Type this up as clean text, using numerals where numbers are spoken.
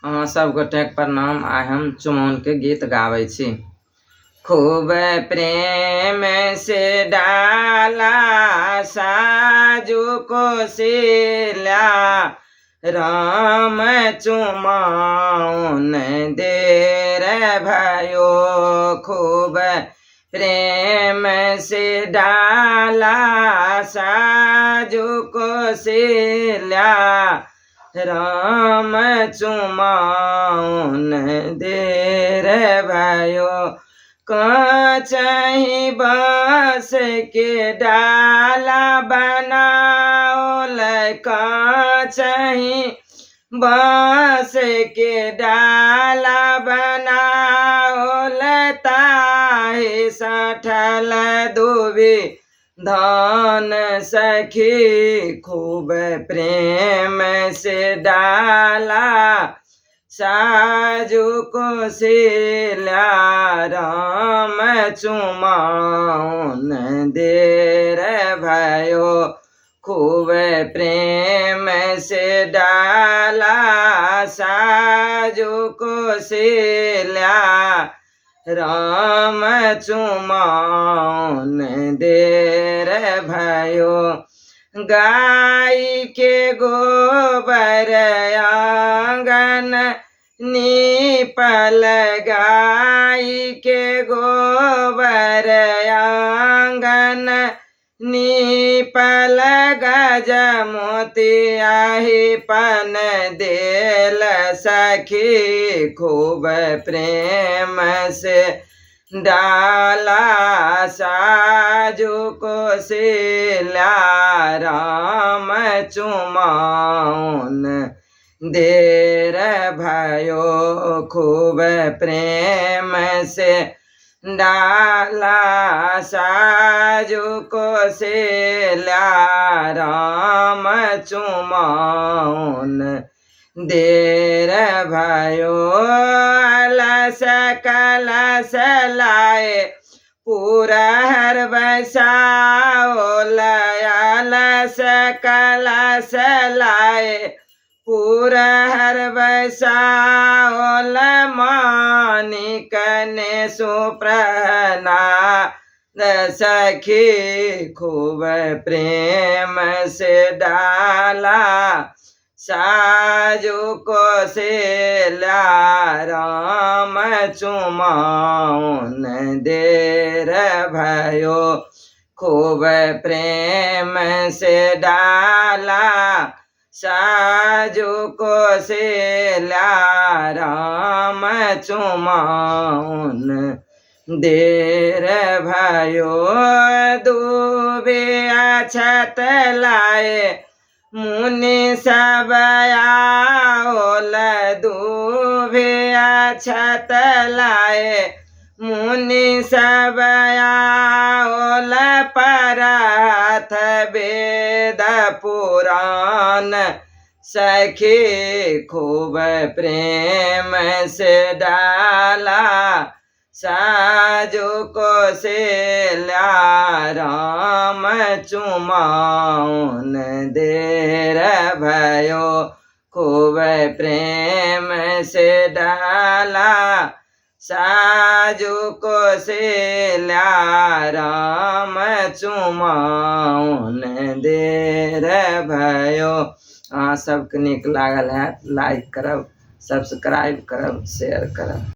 अहाँ सब गोटेक प्रणाम। आइ हम चुमाओन के गीत गाबै छी। खूब प्रेम से डाला साजू कोसिला राम चुमाओन देर भयो। खूब प्रेम से डाला साजू कोसिला राम चुमाओन देर भयो। कचही बाँस के डाला बनाओल कचही बाँस के डाला बनाओल ताहि सठल दुबी धान सखी। खूब प्रेम से डाला साजू कोसिला राम चुमाओन देर भयो। खूब प्रेम से डाला साजू कोसिला राम चुमाओन देर भयो। गाय के गोबर आंगन नीपल गाय के गोबर आंगन नीपल गज मोतियाही पन देल सखी। खूब प्रेम से डाला साजू कोसिला राम चुमाओन देर भयो। खूब प्रेम से डाला साजू कोसिला राम चुमाओन देर भयो। अलस कलश लाए पूरा हर बसाओल अलस कलश लाए पूरा हर बसाओल मानिक ने सुप्रहना सखी। खूब प्रेम से डाला साजू कोसिला राम चुमाओन देर भयो। खूब प्रेम से डाला साजू कोसिला राम चुमाओन देर भयो। दुबे अछत लाए मुनि सब आओल दुबे अछत लाए मुनि सब आओल परथ वेद पुराण सखी। खूब प्रेम से डाला साजू कोसिला राम चुमाओन देर भयो। खूब प्रेम से डाला साजू कोसिला राम चुमाओन देर भयो। अहाँ सबके नीक लागल है लाइक करब, सब्सक्राइब करब, शेयर करब।